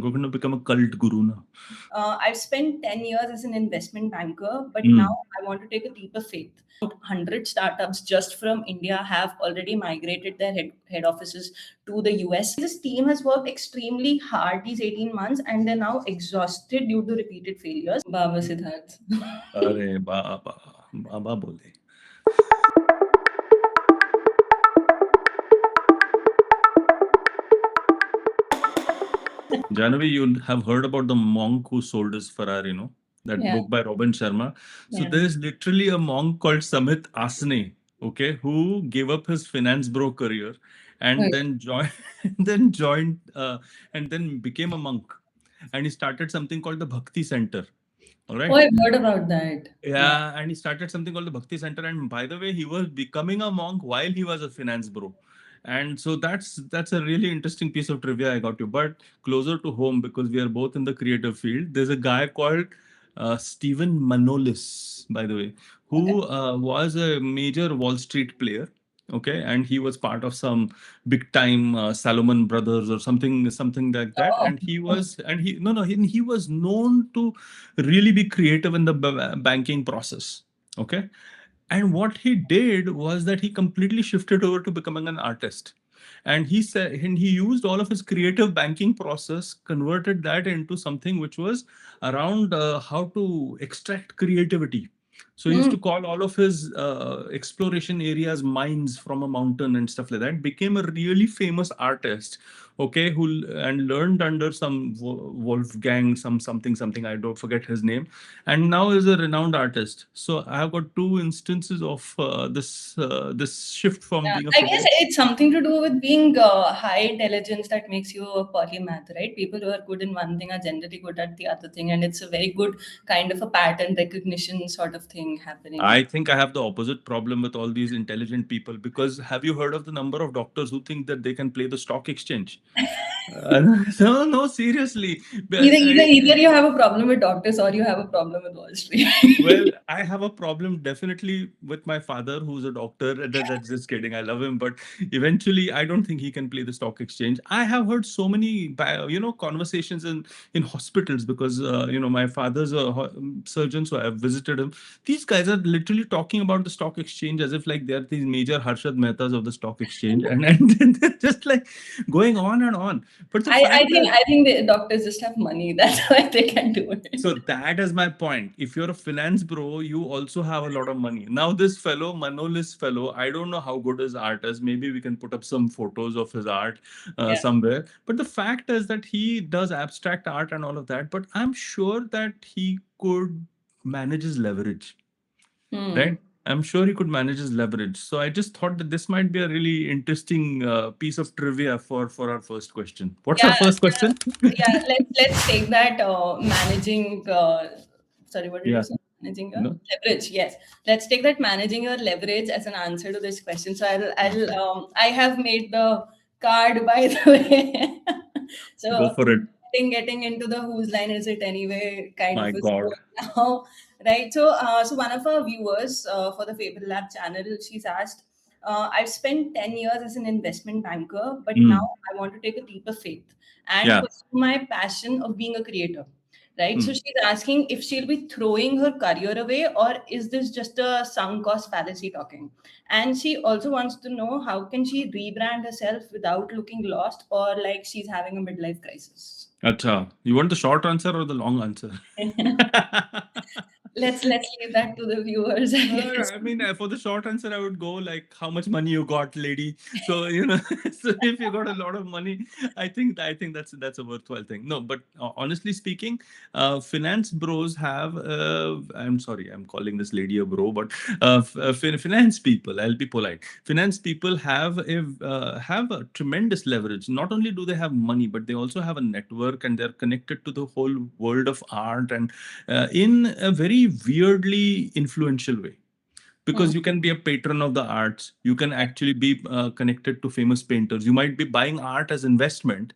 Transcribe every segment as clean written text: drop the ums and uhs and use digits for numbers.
going to become a cult guru now. I've spent 10 years as an investment banker, but Hmm. now I want to take a leap of faith. 100 startups just from India have already migrated their head offices to the US. This team has worked extremely hard these 18 months and they're now exhausted due to repeated failures. Baba Siddharth. अरे बाबा बाबा बोले. Janavi, you have heard about the monk who sold his Ferrari, no? That Yeah. book by Robin Sharma. So Yeah. there's literally a monk called Samit Asne, okay, who gave up his finance bro career and Right. then joined and then became a monk. And he started something called the Bhakti Center. All Oh, right. I've heard about that. Yeah. Yeah, and he started something called the Bhakti Center. And by the way, he was becoming a monk while he was a finance bro. And so that's a really interesting piece of trivia I got you. But closer to home, because we are both in the creative field, there's a guy called Stephen Manolis, by the way, Okay. who was a major Wall Street player. Okay, and he was part of some big time Salomon Brothers or something like that. Oh, And he was, and he no no he was known to really be creative in the banking process. Okay. And what he did was that he completely shifted over to becoming an artist. And he said, and he used all of his creative banking process, converted that into something which was around how to extract creativity. So he used mm. to call all of his exploration areas mines from a mountain and stuff like that. Became a really famous artist, okay, who and learned under some Wolfgang, something I don't forget his name, and now is a renowned artist. So I have got two instances of this shift from Yeah, being a I guess finance. it's something to do with being high intelligence that makes you a polymath, right? People who are good in one thing are generally good at the other thing, and it's a very good kind of a pattern recognition sort of thing happening. I think I have the opposite problem with all these intelligent people, because have you heard of the number of doctors who think that they can play the stock exchange? No, seriously. Either you have a problem with doctors or you have a problem with Wall Street. Well, I have a problem definitely with my father, who's a doctor. That's just kidding. I love him, but eventually, I don't think he can play the stock exchange. I have heard so many, conversations in hospitals, because my father's a surgeon, so I've visited him. These guys are literally talking about the stock exchange as if like they're these major Harshad Mehtas of the stock exchange, and they're just like going on and on. But the I, I fact think that I think the doctors just have money. That's why they can do So it. that is my point. If you're a finance bro, you also have a lot of money. Now, this fellow, Manolis fellow, I don't know how good his art is. Maybe we can put up some photos of his art Yeah. somewhere. But the fact is that he does abstract art and all of that. But I'm sure that he could manage his leverage, Hmm. right? I'm sure he could manage his leverage. So I just thought that this might be a really interesting piece of trivia for our first question. What's our Yeah, first question? yeah. Let's take that managing. Sorry, what did you Yeah. say? Managing your No. leverage. Yes, let's take that managing your leverage as an answer to this question. So I have made the card, by the way. Go So for it. getting into the whose line is it anyway kind of My a God. sport now, right? So one of our viewers for the Fable Lab channel, she's asked. I've spent 10 years as an investment banker, but now Hmm. I want to take a leap of faith and Yeah. pursue my passion of being a creator. Right. So Hmm. she's asking if she'll be throwing her career away or is this just a sunk cost fallacy talking? And she also wants to know how can she rebrand herself without looking lost or like she's having a midlife crisis. Acha. You want the short answer or the long answer? Let's leave that to the viewers, I guess. I mean, for the short answer, I would go like, "How much money you got, lady?" So so if you got a lot of money, I think that's a worthwhile thing. No, but honestly speaking, finance bros have. I'm sorry, I'm calling this lady a bro, but finance people. I'll be polite. Finance people have a tremendous leverage. Not only do they have money, but they also have a network, and they're connected to the whole world of art, and in a very weirdly influential way, Hmm. because you can be a patron of the arts. You can actually be connected to famous painters. You might be buying art as investment.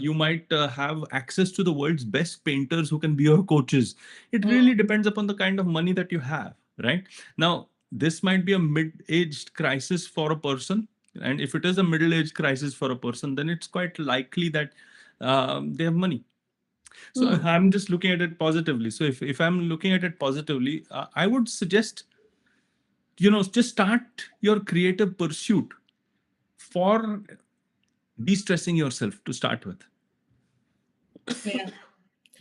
You might have access to the world's best painters who can be your coaches. It Hmm. really depends upon the kind of money that you have, right? Now, this might be a mid-aged crisis for a person, and if it is a middle-aged crisis for a person, then it's quite likely that they have money. So I'm just looking at it positively. So if I'm looking at it positively, I would suggest, just start your creative pursuit for de-stressing yourself to start with. Yeah.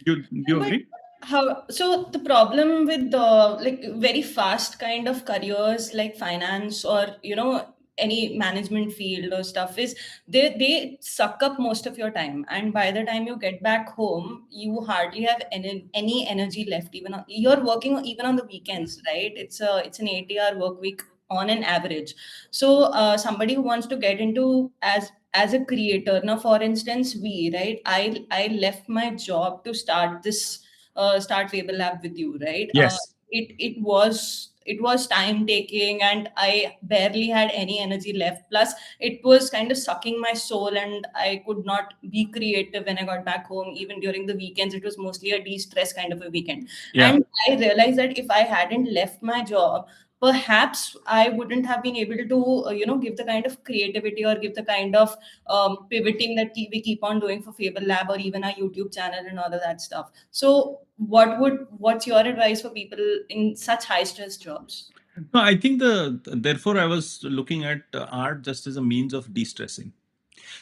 You But agree? how, so the problem with the like very fast kind of careers like finance or any management field or stuff is they suck up most of your time, and by the time you get back home you hardly have any energy left. Even you're working even on the weekends, right? It's an 80-hour work week on an average. So somebody who wants to get into as a creator now, for instance, I left my job to start this start Fable Lab with you, right? Yes. It was time taking, and I barely had any energy left. Plus, it was kind of sucking my soul, and I could not be creative when I got back home. Even during the weekends, it was mostly a de-stress kind of a weekend. Yeah. And I realized that if I hadn't left my job, perhaps I wouldn't have been able to, give the kind of creativity or give the kind of pivoting that we keep on doing for Fable Lab or even our YouTube channel and all of that stuff. So, what's your advice for people in such high stress jobs? No, I think therefore I was looking at art just as a means of de-stressing.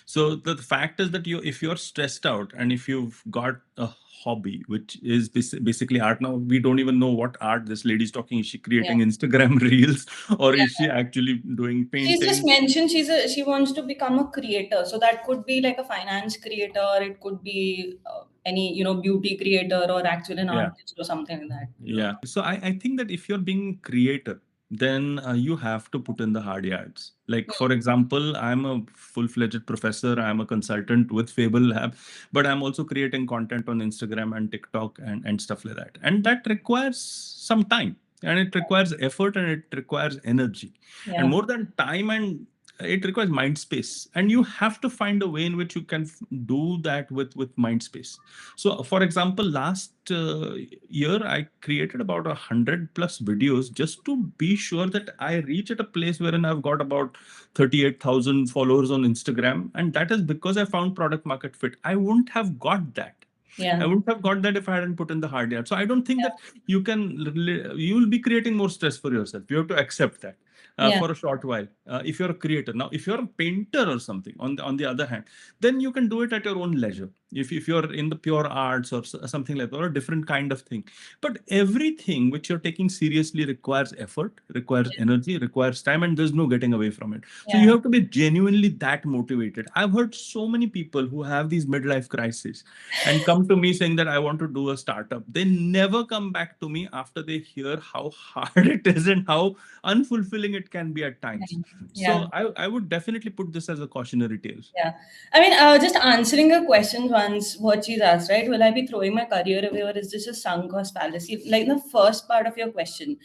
So the fact is that if you're stressed out and if you've got a hobby, which is basically art. Now we don't even know what art this lady's talking. Is she Yeah, creating Instagram reels, or is she yeah. actually doing She's just painting? mentioned she wants to become a creator. So that could be like a finance creator. It could be any beauty creator or actually an Yeah. artist or something like that. Yeah. So I think that if you're being creator, then you have to put in the hard yards. Like, for example, I'm a full-fledged professor. I'm a consultant with Fable Lab, but I'm also creating content on Instagram and TikTok and stuff like that. And that requires some time, and it requires effort, and it requires energy. And Yeah, more than time, and it requires mind space. And you have to find a way in which you can do that with mind space. So, for example, last year I created about 100 plus videos just to be sure that I reach at a place wherein I've got about 38,000 followers on Instagram, and that is because I found product market fit. I wouldn't have got that. I yeah, wouldn't have got that if I hadn't put in the hard yards. So I don't think that you will be creating more stress for yourself. You have to accept that yeah, for a short while. If you're a creator, now if you're a painter or something, on the other hand, then you can do it at your own leisure. If you're in the pure arts or something like that, or a different kind of thing. But everything which you're taking seriously requires effort, requires energy, requires time, and there's no getting away from it. So yeah, you have to be genuinely that motivated. I've heard so many people who have these midlife crises and come to me saying that I want to do a startup. They never come back to me after they hear how hard it is and how unfulfilling it can be at times. yeah, So yeah. I would definitely put this as a cautionary tale. Yeah. I mean, just answering a question once, what she's asked, right? Will I be throwing my career away or is this a sunk cost fallacy? Like the first part of your question,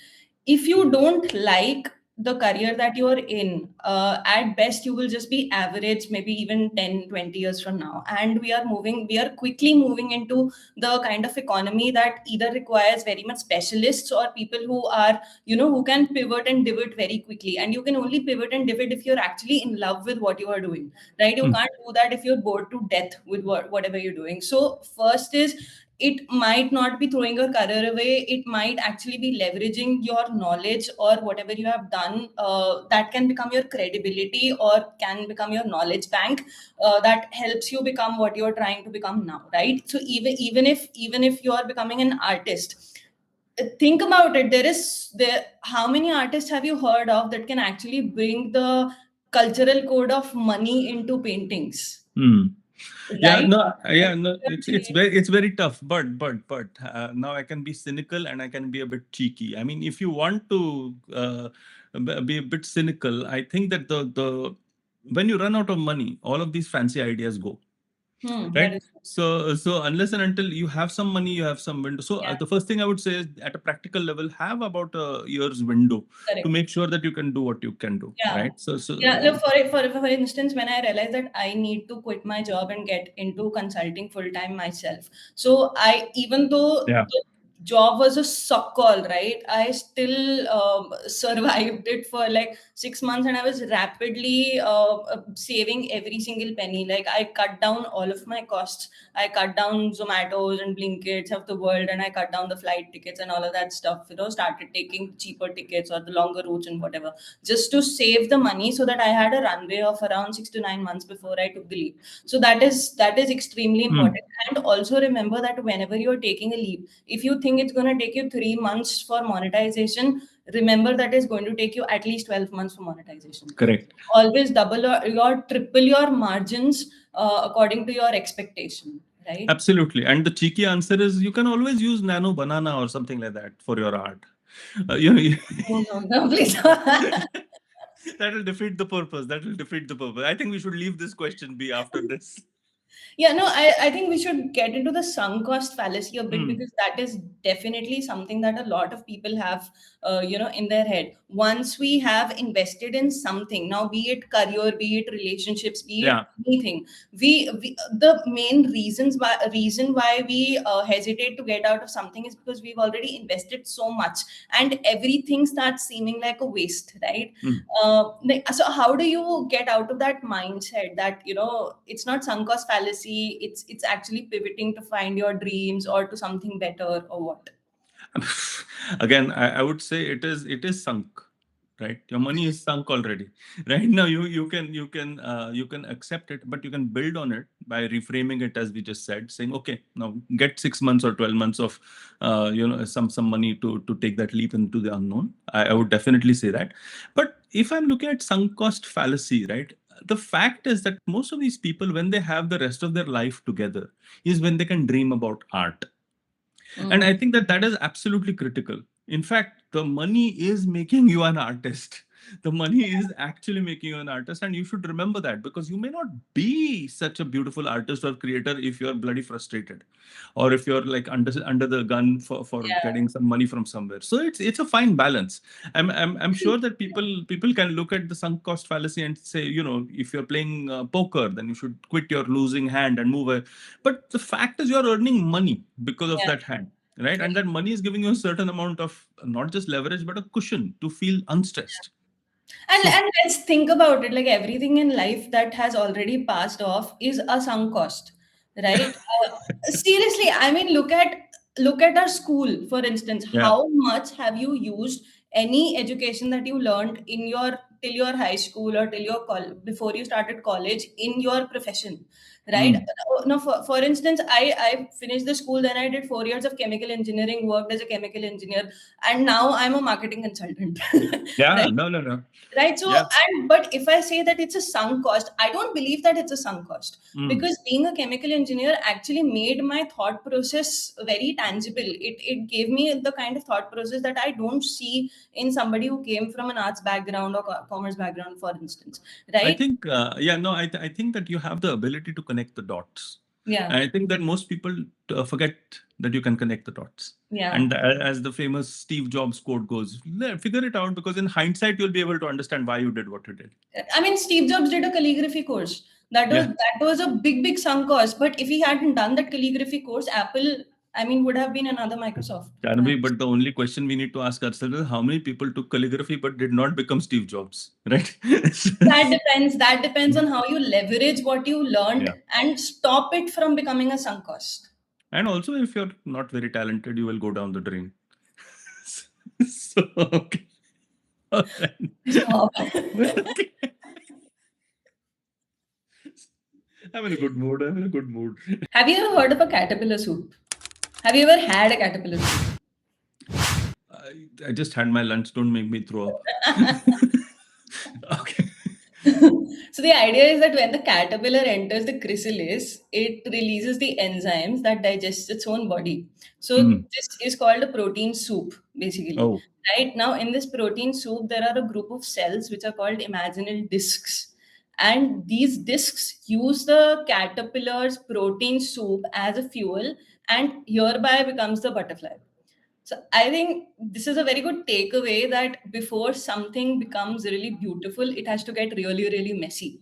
if you don't like the career that you're in, at best you will just be average, maybe even 10, 20 years from now. And we are quickly moving into the kind of economy that either requires very much specialists or people who are, who can pivot and divot very quickly. And you can only pivot and divot if you're actually in love with what you are doing, right? You Hmm. can't do that if you're bored to death with whatever you're doing. So first is, it might not be throwing your career away, it might actually be leveraging your knowledge or whatever you have done, that can become your credibility or can become your knowledge bank, that helps you become what you're trying to become now, right? So even if you're becoming an artist, think about it. There how many artists have you heard of that can actually bring the cultural code of money into paintings, Hmm. Yeah, right? no, yeah, If no, you're it's very tough. But now I can be cynical and I can be a bit cheeky. I mean, if you want to be a bit cynical, I think that the when you run out of money, all of these fancy ideas go. that Right. is So unless and until you have some money, you have some window. So yeah, the first thing I would say is, at a practical level, have about a year's window to correct. make sure that you can do what you can do. Yeah. Right. So Yeah. Look, for instance, when I realized that I need to quit my job and get into consulting full time myself. So I even though yeah. job was a suck call, right? I still survived it for like 6 months, and I was rapidly saving every single penny. Like I cut down all of my costs. I cut down Zomatos and Blinkits of the world, and I cut down the flight tickets and all of that stuff. Started taking cheaper tickets or the longer routes and whatever, just to save the money so that I had a runway of around 6 to 9 months before I took the leap. So that is extremely Hmm. important. And also remember that whenever you're taking a leap, if you think it's going to take you 3 months for monetization, remember that it's going to take you at least 12 months for monetization. Correct. Always double or triple your margins according to your expectation, right? Absolutely. And the cheeky answer is you can always use nano banana or something like that for your art. You know, No, no, no, please. that will defeat the purpose. That will defeat the purpose. I think we should leave this question be after this. Yeah, no, I think we should get into the sunk cost fallacy a bit, Hmm. because that is definitely something that a lot of people have, in their head. Once we have invested in something, now be it career, be it relationships, be it Yeah. anything, we the main reason why we hesitate to get out of something is because we've already invested so much, and everything starts seeming like a waste, right? Hmm. So how do you get out of that mindset that it's not sunk cost fallacy, it's actually pivoting to find your dreams or to something better, or what? Again, I would say it is sunk, right? Your money is sunk already. Right now, you can accept it, but you can build on it by reframing it, as we just said, saying, okay, now get 6 months or 12 months of some money to take that leap into the unknown. I would definitely say that. But if I'm looking at sunk cost fallacy, right? The fact is that most of these people, when they have the rest of their life together, is when they can dream about art. And Mm, I think that that is absolutely critical. In fact, the money is making you an artist. The money is actually making you an artist. And you should remember that, because you may not be such a beautiful artist or creator if you're bloody frustrated, or if you're like under the gun for yeah. getting some money from somewhere. So it's a fine balance. I'm sure that people can look at the sunk cost fallacy and say, if you're playing poker, then you should quit your losing hand and move away. But the fact is, you're earning money because of Yeah. that hand, right? And that money is giving you a certain amount of not just leverage, but a cushion to feel unstressed. So, And let's think about it, like everything in life that has already passed off is a sunk cost, right? Seriously, I mean, look at our school, for instance. yeah. How much have you used any education that you learned in your till your high school or till your before you started college in your profession, right? Mm. No, for instance, I finished the school, then I did 4 years of chemical engineering, worked as a chemical engineer, and now I'm a marketing consultant, Yeah. right? No, no, no. Right. So, Yeah. and but if I say that it's a sunk cost, I don't believe that it's a sunk cost, Mm. because being a chemical engineer actually made my thought process very tangible. It gave me the kind of thought process that I don't see in somebody who came from an arts background or commerce background, for instance. I Right. think, yeah, no, I think that you have the ability to connect the dots. Yeah. And I think that most people forget that you can connect the dots. Yeah. And as the famous Steve Jobs quote goes, figure it out, because in hindsight, you'll be able to understand why you did what you did. I mean, Steve Jobs did a calligraphy course. Yeah. That was a big sunk cost. But if he hadn't done that calligraphy course, Apple, I mean, would have been another Microsoft. Janvi, but the only question we need to ask ourselves is how many people took calligraphy but did not become Steve Jobs, right? That depends. That depends on how you leverage what you learned Yeah. and stop it from becoming a sunk cost. And also, if you're not very talented, you will go down the drain. So, okay. All right. Stop. Okay. I'm in a good mood. I'm in a good mood. Have you ever heard of a caterpillar soup? Have you ever had a caterpillar soup? I just had my lunch. Don't make me throw up. Okay. So the idea is that when the caterpillar enters the chrysalis, it releases the enzymes that digest its own body. So Hmm. this is called a protein soup, basically. Oh. Right now, in this protein soup, there are a group of cells which are called imaginal discs. And these discs use the caterpillar's protein soup as a fuel, and hereby becomes the butterfly. So I think this is a very good takeaway that before something becomes really beautiful, it has to get really, really messy.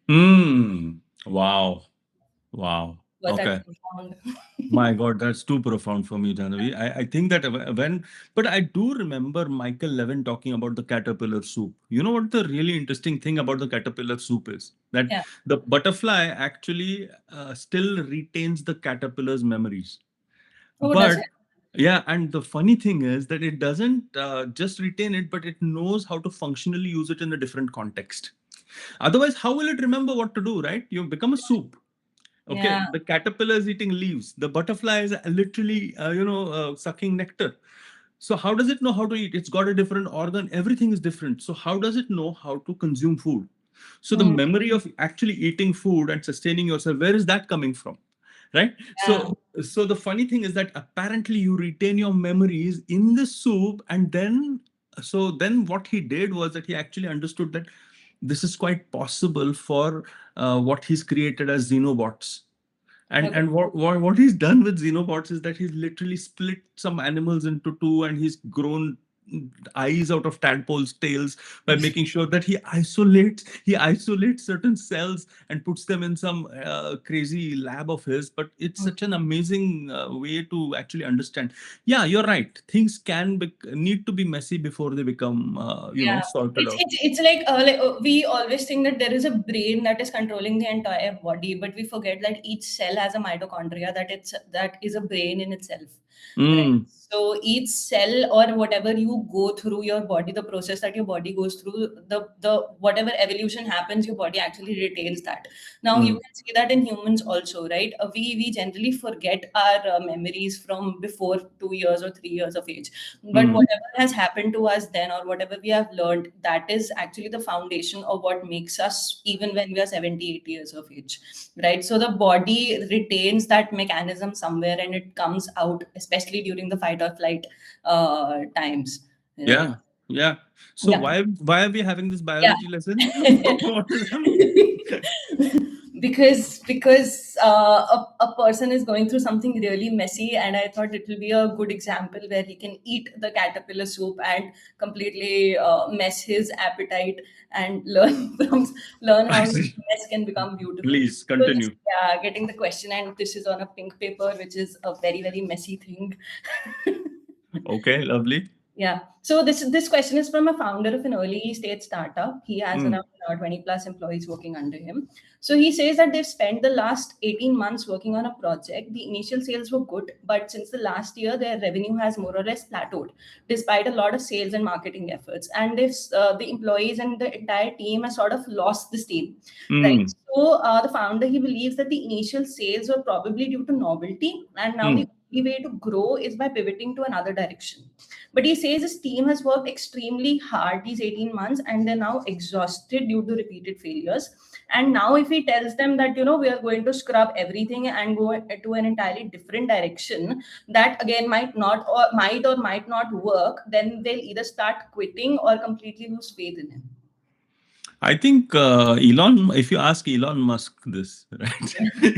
Hmm. Wow. Wow. Was that Okay. profound? My God, that's too profound for me, Janavi. I think that but I do remember Michael Levin talking about the caterpillar soup. You know what the really interesting thing about the caterpillar soup is? That Yeah. the butterfly actually still retains the caterpillar's memories. Oh, does But it? yeah, and the funny thing is that it doesn't just retain it, but it knows how to functionally use it in a different context. Otherwise, how will it remember what to do, right? You become a soup. Okay, Yeah. the caterpillar is eating leaves. The butterfly is literally, sucking nectar. So how does it know how to eat? It's got a different organ. Everything is different. So how does it know how to consume food? So the Hmm. memory of actually eating food and sustaining yourself, where is that coming from? Right? Yeah. So the funny thing is that apparently you retain your memories in the soup, and then what he did was that he actually understood that this is quite possible for what he's created as xenobots. And Okay. what he's done with xenobots is that he's literally split some animals into two, and he's grown eyes out of tadpoles tails by making sure that he isolates certain cells and puts them in some crazy lab of his. But it's Hmm. such an amazing way to actually understand. Yeah, you're right, things need to be messy before they become Yeah, sorted it's out. it's it's like we always think that there is a brain that is controlling the entire body, but we forget that each cell has a mitochondria that is a brain in itself, right? Mm, So each cell or whatever you go through your body, the process that your body goes through, the whatever evolution happens, your body actually retains that. Now you mm, can see that in humans also, right? We generally forget our memories from before 2 years or 3 years of age, but mm. whatever has happened to us then or whatever we have learned, that is actually the foundation of what makes us even when we are 70, 80 years of age, right? So the body retains that mechanism somewhere and it comes out, especially during the fight or flight times, right? Yeah, yeah. So Yeah. why are we having this Yeah. biology lesson? What is happening? because a person is going through something really messy, and I thought it will be a good example where he can eat the caterpillar soup and completely mess his appetite and learn learn I how see. mess can become beautiful. Please So just continue. yeah, getting the question, and this is on a pink paper, which is a very messy thing. Okay, lovely. Yeah. So this question is from a founder of an early stage startup. He has Mm, around 20 plus employees working under him. So he says that they've spent the last 18 months working on a project. The initial sales were good, but since the last year, their revenue has more or less plateaued, despite a lot of sales and marketing efforts. And if the employees and the entire team has sort of lost the steam, right? mm, So the founder, he believes that the initial sales were probably due to novelty, and now the mm. only way to grow is by pivoting to another direction. But he says his team has worked extremely hard these 18 months and they're now exhausted due to repeated failures. And now, if he tells them that, we are going to scrub everything and go to an entirely different direction, that again might not work, then they'll either start quitting or completely lose faith in him. I think Elon, if you ask Elon Musk this, right?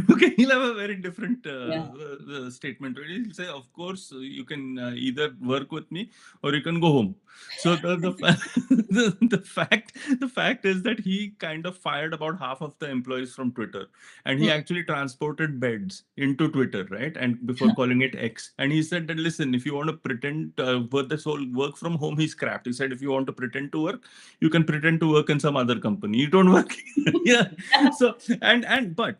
Okay, he'll have a very different Yeah. statement. He'll say, "Of course, you can either work with me or you can go home." So the fact is that he kind of fired about half of the employees from Twitter, and he Hmm. actually transported beds into Twitter, right? And before calling it X, and he said that, listen, if you want to pretend work this whole work from home, he scrapped. He said, if you want to pretend to work, you can pretend to work in some other company, you don't work here. Yeah. So and but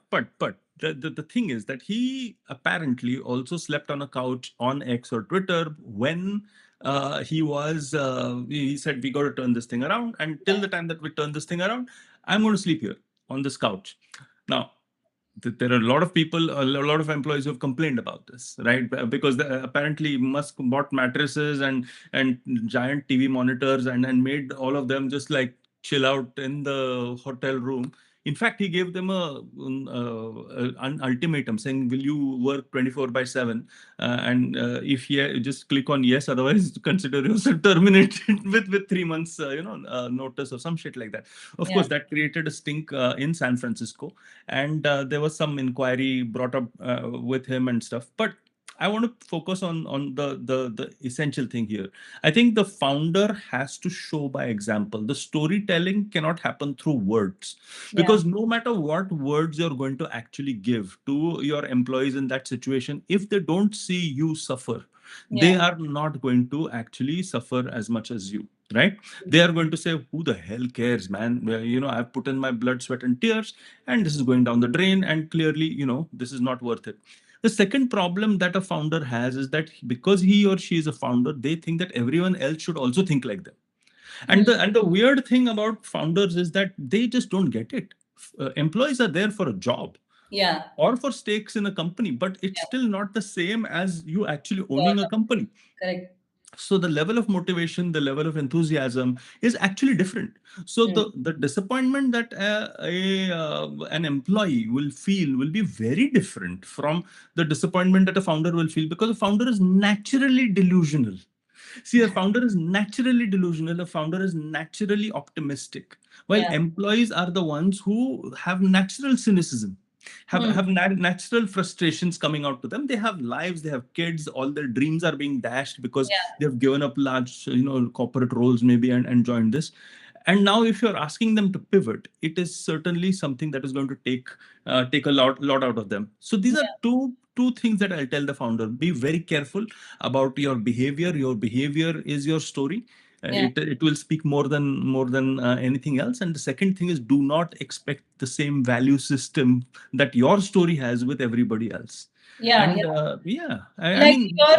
the thing is that he apparently also slept on a couch on X or Twitter when he said, we got to turn this thing around, and till the time that we turn this thing around, I'm going to sleep here on this couch. Now, there are a lot of people, a lot of employees who have complained about this, right? Because apparently Musk bought mattresses and giant TV monitors, and made all of them just like chill out in the hotel room. In fact, he gave them an ultimatum saying, "Will you work 24/7? And if just click on yes, otherwise consider yourself terminated with 3 months, notice or some shit like that." Of Yeah. course, that created a stink in San Francisco, and there was some inquiry brought up with him and stuff. But I want to focus on the essential thing here. I think the founder has to show by example. The storytelling cannot happen through words, Yeah. because no matter what words you're going to actually give to your employees in that situation, if they don't see you suffer, Yeah. they are not going to actually suffer as much as you. Right? They are going to say, "Who the hell cares, man? Well, I've put in my blood, sweat, and tears, and this is going down the drain, and clearly, this is not worth it." The second problem that a founder has is that because he or she is a founder, they think that everyone else should also think like them. And Mm. the weird thing about founders is that they just don't get it. Employees are there for a job Yeah. or for stakes in a company, but it's Yeah. still not the same as you actually owning Sort a of. company. Correct. So the level of motivation, the level of enthusiasm is actually different. So Mm. the disappointment that an employee will feel will be very different from the disappointment that a founder will feel, because a founder is naturally delusional. See, a founder is naturally delusional, a founder is naturally optimistic, while Yeah. employees are the ones who have natural cynicism, Mm. have natural frustrations coming out to them. They have lives, they have kids, all their dreams are being dashed because Yeah. they have given up large, corporate roles maybe, and joined this. And now, if you're asking them to pivot, it is certainly something that is going to take a lot out of them. So these are Yeah. two things that I'll tell the founder: be very careful about your behavior. Your behavior is your story. Yeah. It will speak more than anything else. And the second thing is, do not expect the same value system that your story has with everybody else. Yeah. And Yeah. yeah, I Like mean, your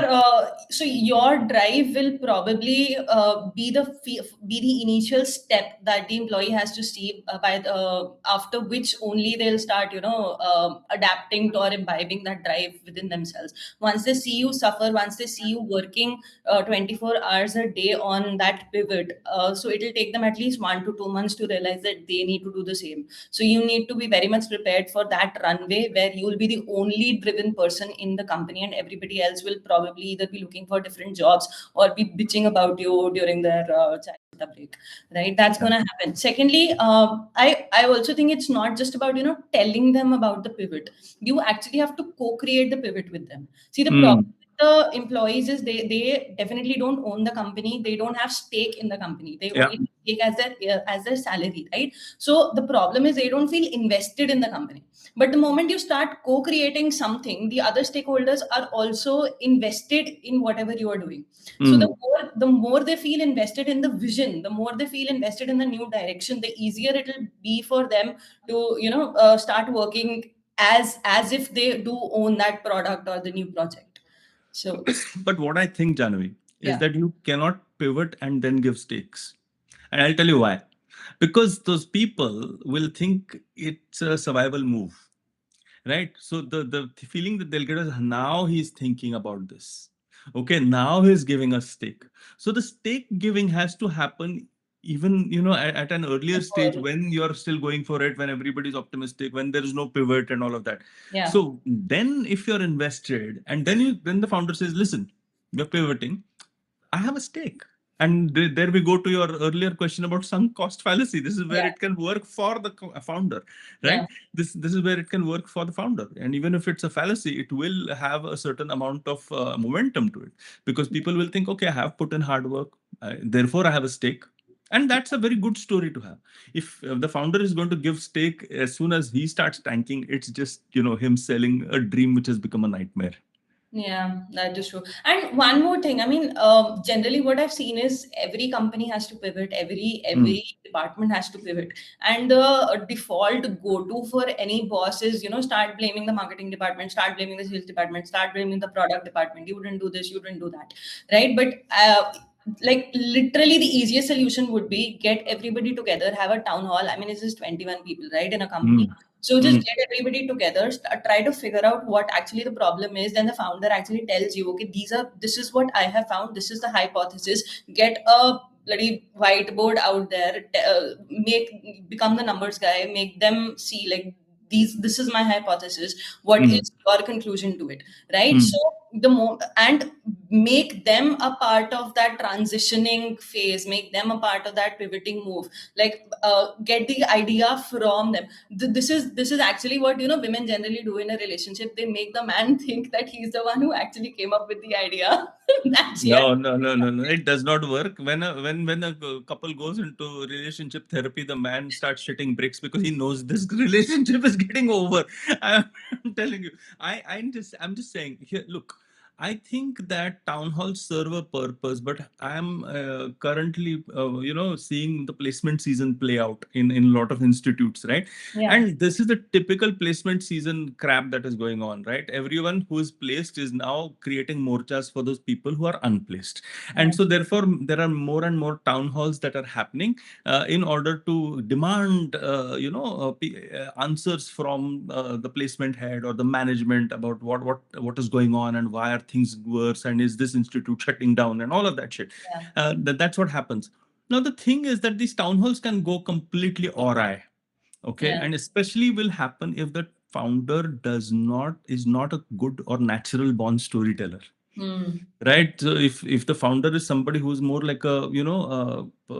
so your drive will probably be the initial step that the employee has to see by the after which only they'll start adapting to or imbibing that drive within themselves. Once they see you suffer, once they see you working 24 hours a day on that pivot, so it'll take them at least 1 to 2 months to realize that they need to do the same. So you need to be very much prepared for that runway where you will be the only driven person in the company, and everybody else will probably either be looking for different jobs or be bitching about you during their chai break. Right? That's yeah. gonna happen. Secondly, I also think it's not just about telling them about the pivot. You actually have to co-create the pivot with them. See, the problem Mm, the employees is they definitely don't own the company. They don't have stake in the company. They yeah. only take as their salary, right? So the problem is they don't feel invested in the company. But the moment you start co-creating something, the other stakeholders are also invested in whatever you are doing. So Mm. the more they feel invested in the vision, the more they feel invested in the new direction, the easier it will be for them to start working as if they do own that product or the new project. So But what I think, Janavi, is yeah, that you cannot pivot and then give stakes. And I'll tell you why. Because those people will think it's a survival move, right? So the feeling that they'll get is, now he's thinking about this. Okay, now he's giving us stake. So the stake giving has to happen even at an earlier stage, when you're still going for it, when everybody's optimistic, when there is no pivot and all of that. yeah, So then if you're invested, and then the founder says, listen, you're pivoting, I have a stake. And there we go to your earlier question about sunk cost fallacy. This is where yeah, it can work for the founder, yeah, right? This is where it can work for the founder. And even if it's a fallacy, it will have a certain amount of momentum to it, because people will think, okay, I have put in hard work, therefore I have a stake. And that's a very good story to have. If the founder is going to give stake as soon as he starts tanking, it's just him selling a dream which has become a nightmare. yeah, that is true. And one more thing, I mean, generally what I've seen is every company has to pivot, Mm, every department has to pivot, and the default go-to for any boss is start blaming the marketing department, start blaming the sales department, start blaming the product department. You didn't do this, you didn't do that, right? But like literally, the easiest solution would be get everybody together, have a town hall. I mean, it's just 21 people, right, in a company. mm, So just mm, get everybody together, try to figure out what actually the problem is. Then the founder actually tells you, okay, this is what I have found. This is the hypothesis. Get a bloody whiteboard out there. Become the numbers guy. Make them see like this is my hypothesis. What mm, is your conclusion to it, right? So mm. and make them a part of that transitioning phase, make them a part of that pivoting move, like get the idea from them. This is actually what women generally do in a relationship. They make the man think that he's the one who actually came up with the idea. That she No, no, no, no, no. It does not work. When a couple goes into relationship therapy, the man starts shitting bricks because he knows this relationship is getting over. I'm telling you. I'm just saying here. Look, I think that town halls serve a purpose, but I'm currently, seeing the placement season play out in a lot of institutes, right? yeah And this is the typical placement season crap that is going on, right? Everyone who is placed is now creating morchas for those people who are unplaced. yeah And so, therefore, there are more and more town halls that are happening in order to demand, answers from the placement head or the management about what is going on and why are things worse and is this institute shutting down and all of that shit. yeah That's what happens. Now, the thing is that these town halls can go completely awry. Okay, yeah and especially will happen if the founder is not a good or natural born storyteller, mm, right? So if the founder is somebody who's more like a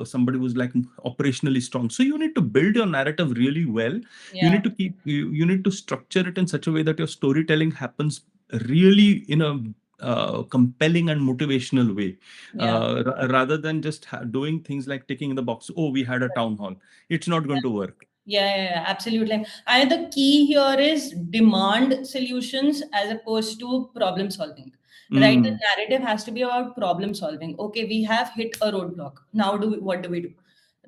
somebody who's like operationally strong, so you need to build your narrative really well. You yeah need to you need to structure it in such a way that your storytelling happens really in a compelling and motivational way, yeah rather than just doing things like ticking in the box. Oh, we had a town hall. It's not going to work. Absolutely. And the key here is demand solutions as opposed to problem solving. Right? The Mm, narrative has to be about problem solving. Okay, we have hit a roadblock. Now, what do we do?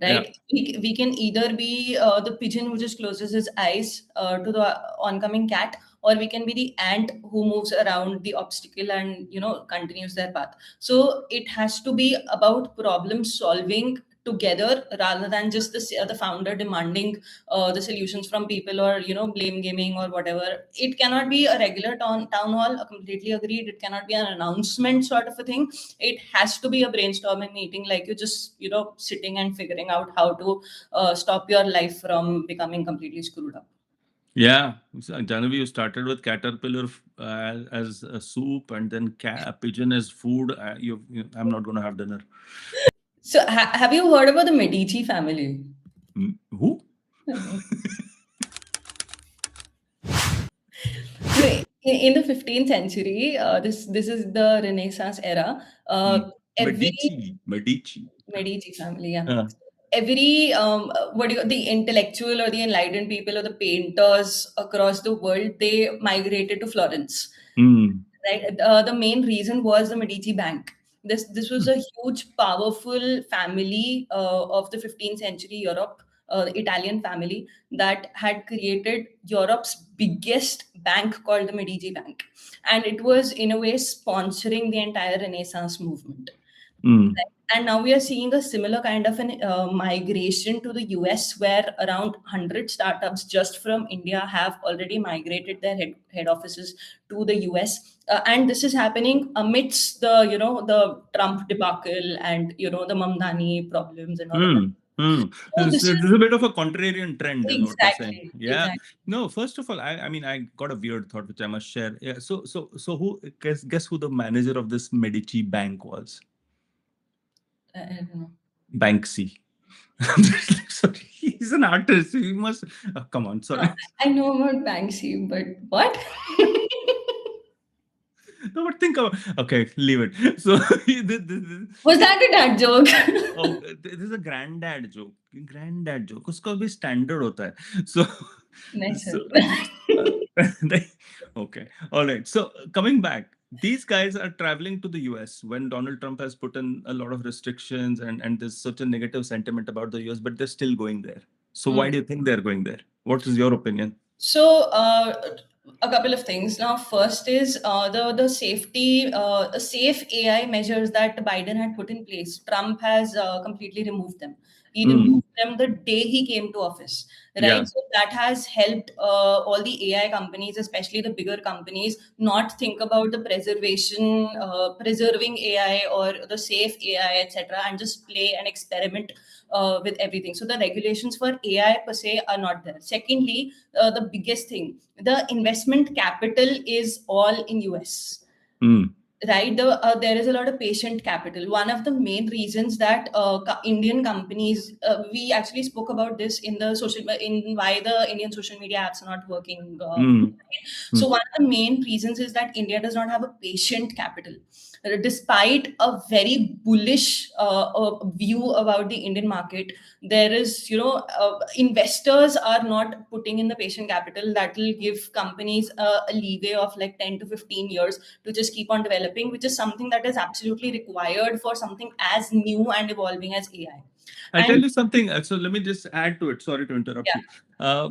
yeah. Right? We can either be the pigeon who just closes his eyes to the oncoming cat, or we can be the ant who moves around the obstacle and continues their path. So it has to be about problem solving together rather than just the founder demanding the solutions from people, or blame gaming or whatever. It cannot be a regular town hall. Completely agreed. It cannot be an announcement sort of a thing. It has to be a brainstorming meeting, like you just sitting and figuring out how to stop your life from becoming completely screwed up. Yeah, so, Janavi, you started with caterpillar as a soup, and then pigeon as food. I'm not going to have dinner. So have you heard about the Medici family? Who? So in the 15th century, this is the Renaissance era. Every Medici. Medici family, yeah. Uh, Every what do you, the intellectual or the enlightened people or the painters across the world, they migrated to Florence. mm, Right, the main reason was the Medici Bank. This was a huge, powerful family of the 15th century Europe, Italian family that had created Europe's biggest bank called the Medici Bank, and it was in a way sponsoring the entire Renaissance movement. mm, And now we are seeing a similar kind of an migration to the US, where around 100 startups just from India have already migrated their head offices to the US. And this is happening amidst the Trump debacle and the Mamdani problems and all of that. mm. So this This is is a bit of a contrarian trend, is what you're saying. exactly, Yeah. exactly. No, first of all, I mean, I got a weird thought which I must share. Yeah. So who guess who the manager of this Medici bank was? I don't know. Banksy. I'm just like, sorry, he's an artist. He must. Oh, come on, Uh, sorry. I know about Banksy, but what? No, but think about. Okay, leave it. So Was that a dad joke? oh, this is a granddad joke. Granddad joke. उसका भी standard होता है. So, Nice so, one. uh, okay, all right. So coming back, these guys are traveling to the US when Donald Trump has put in a lot of restrictions and there's such a negative sentiment about the US, but they're still going there. So Hmm. why do you think they're going there? What is your opinion? So, a couple of things. Now, first is the safety, the safe AI measures that Biden had put in place. Trump has completely removed them. He Mm, removed them the day he came to office, yeah. right? So that has helped all the AI companies, especially the bigger companies, not think about the preserving AI or the safe AI, etc., and just play and experiment with everything. So the regulations for AI per se are not there. Secondly, the biggest thing, the investment capital is all in US. Mm. right? There is a lot of patient capital. One of the main reasons that Indian companies, we actually spoke about this in the in why the Indian social media apps are not working. Mm. So Mm. one of the main reasons is that India does not have a patient capital. Despite a very bullish view about the Indian market, there is, investors are not putting in the patient capital that will give companies a leeway of like 10 to 15 years to just keep on developing, which is something that is absolutely required for something as new and evolving as AI. I'll tell And you something. So let me just add to it. Sorry to interrupt yeah, you. Uh,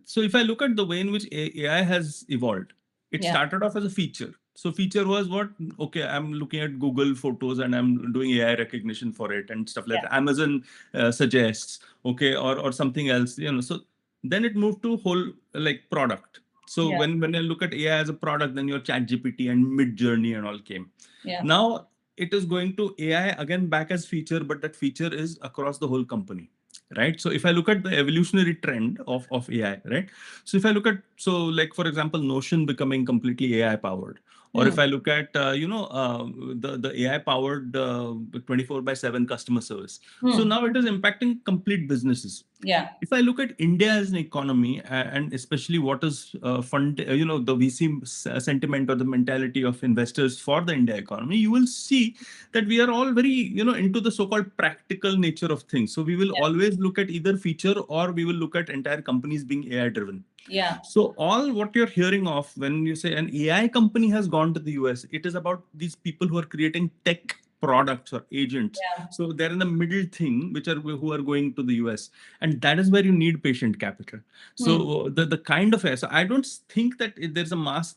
so if I look at the way in which AI has evolved, it yeah, started off as a feature. So feature was what? Okay, I'm looking at Google Photos and I'm doing AI recognition for it and stuff like yeah, that. Amazon suggests, okay, or something else. So then it moved to whole like product. So yeah, when I look at AI as a product, then your ChatGPT and Mid Journey and all came. yeah, Now it is going to AI again back as feature, but that feature is across the whole company, right? So if I look at the evolutionary trend of AI, right? So if I look at, so like for example, Notion becoming completely AI powered, or hmm, if I look at the AI powered 24/7 customer service, so hmm, now it is impacting complete businesses. yeah, If I look at India as an economy, and especially what is the VC sentiment or the mentality of investors for the India economy, you will see that we are all very, into the so-called practical nature of things. So we will yeah, always look at either feature or we will look at entire companies being AI driven. yeah, So all what you're hearing of when you say an AI company has gone to the US, it is about these people who are creating tech products or agents. yeah, So they're in the middle thing, which are who are going to the US, and that is where you need patient capital. hmm, So the kind of, so I don't think that there's a mass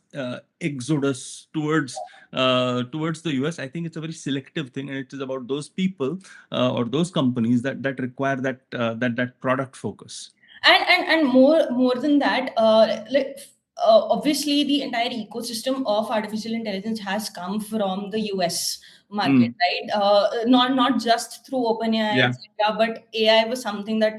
exodus towards the US. I think it's a very selective thing, and it is about those people or those companies that require that product focus. and more than that, obviously the entire ecosystem of artificial intelligence has come from the US market, Mm. right? Not just through OpenAI, Yeah. etc., but AI was something that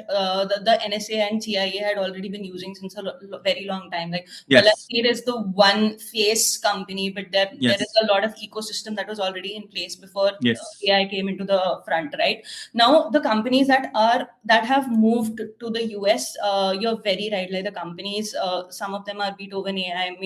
the NSA and CIA had already been using since a very long time. Like Yes. Fallacy is the one face company, but there is Yes. a lot of ecosystem that was already in place before Yes. AI came into the front, right? Now the companies that have moved to the US, you're very right. Like the companies, some of them are Beethoven AI,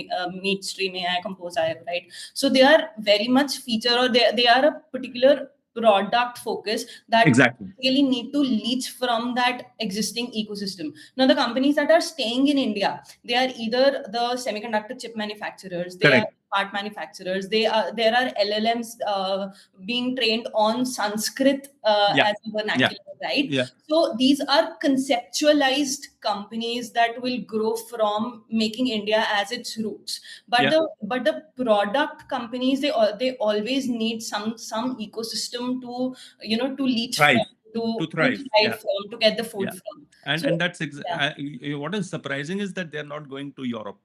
Meetstream AI, Compose AI, right? So they are very much feature, or they are a particular product focus that Exactly. really need to leech from that existing ecosystem. Now the companies that are staying in India, they are either the semiconductor chip manufacturers, they are Correct. part manufacturers, there are LLMs being trained on Sanskrit Yeah. as a Yeah. vernacular, right? Yeah. So these are conceptualized companies that will grow from making India as its roots. But Yeah. the product companies, they always need some ecosystem to to leech from, Thrive. To to thrive. thrive Yeah. from, to get the food Yeah. from. And So and that's yeah, what is surprising is that they're not going to Europe.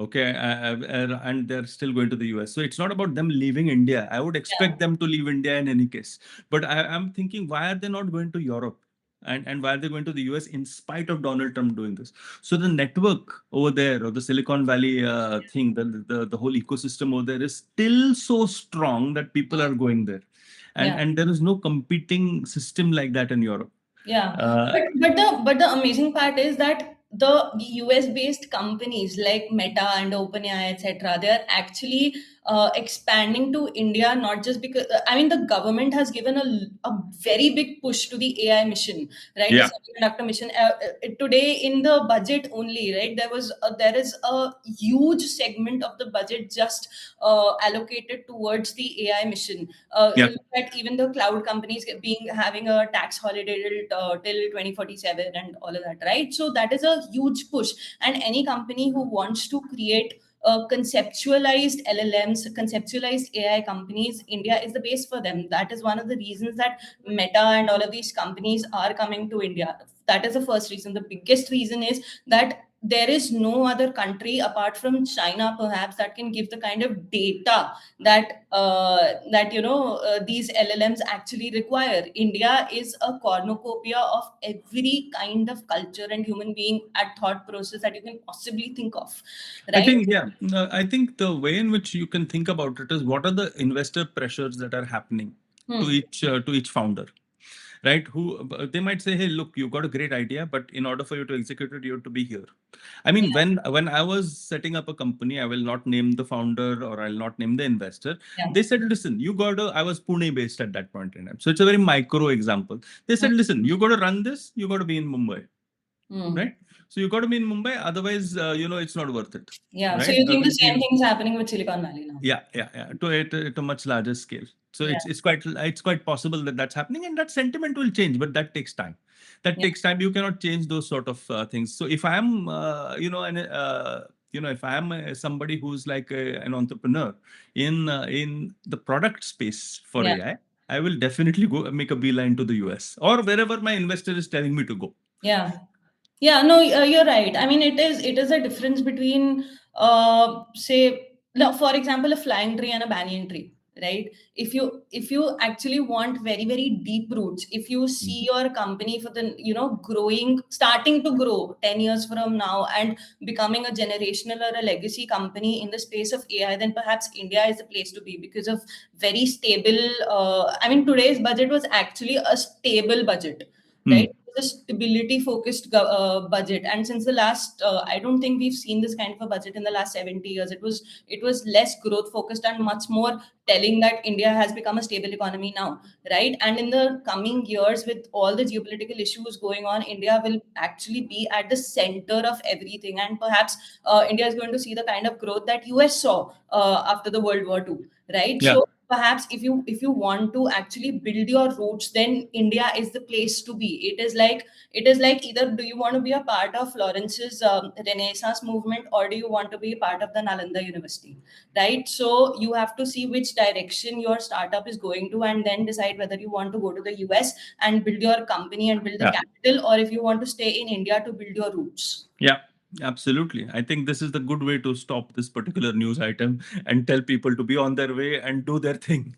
Okay, and they're still going to the US. So it's not about them leaving India. I would yeah, expect them to leave India in any case. But I'm thinking, why are they not going to Europe? And why are they going to the US in spite of Donald Trump doing this? So the network over there, or the Silicon Valley thing, the whole ecosystem over there is still so strong that people are going there. And yeah. and there is no competing system like that in Europe. Yeah, Uh, but the amazing part is that the US based companies like Meta and OpenAI, etc., they are actually expanding to India, not just because I mean the government has given a very big push to the AI mission, right? The yeah, semiconductor mission. Today in the budget only, right? There is a huge segment of the budget just allocated towards the AI mission. yeah, Look at even the cloud companies being having a tax holiday till 2047 and all of that, right? So that is a huge push. And any company who wants to create conceptualized LLMs, conceptualized AI companies, India is the base for them. That is one of the reasons that Meta and all of these companies are coming to India. That is the first reason. The biggest reason is that there is no other country apart from China, perhaps, that can give the kind of data that these LLMs actually require. India is a cornucopia of every kind of culture and human being and thought process that you can possibly think of, I right? think, yeah, I think the way in which you can think about it is what are the investor pressures that are happening Hmm. to each founder, right? Who they might say, hey, look, you got a great idea, but in order for you to execute it, you have to be here. I mean, Yeah, when I was setting up a company, I will not name the founder or I'll not name the investor. yeah. They said, listen, you got to. I was Pune based at that point in time, so it's a very micro example. They Hmm. said, listen, you got to run this. You got to be in Mumbai, Hmm. right? So you got to be in Mumbai, otherwise, it's not worth it, Yeah. So right? you think the same thing's happening with Silicon Valley now? Yeah, to a much larger scale. So Yeah. it's quite possible that that's happening, and that sentiment will change, but that takes time. That Yeah. takes time. You cannot change those sort of things. So if I'm, if I'm somebody who's like an entrepreneur in the product space for Yeah. AI, I will definitely go make a beeline to the US or wherever my investor is telling me to go. Yeah. Yeah, no, you're right. I mean, it is a difference between, say, no, for example, a flying tree and a banyan tree, right? If you actually want very very deep roots, if you Mm. see your company for the growing, starting to grow 10 years from now and becoming a generational or a legacy company in the space of AI, then perhaps India is the place to be because of very stable. I mean, today's budget was actually a stable budget, right? Mm. It was a stability focused budget, and since the last, I don't think we've seen this kind of a budget in the last 70 years. It was less growth focused and much more telling that India has become a stable economy now, right? And in the coming years, with all the geopolitical issues going on, India will actually be at the center of everything, and perhaps India is going to see the kind of growth that US saw after the World War II, right? Yeah. So perhaps if you want to actually build your roots, then India is the place to be. It is like either do you want to be a part of Florence's Renaissance movement, or do you want to be a part of the Nalanda University, right? So you have to see which direction your startup is going to, and then decide whether you want to go to the US and build your company and build the Yeah. capital, or if you want to stay in India to build your roots. Yeah, absolutely. I think this is the good way to stop this particular news item and tell people to be on their way and do their thing.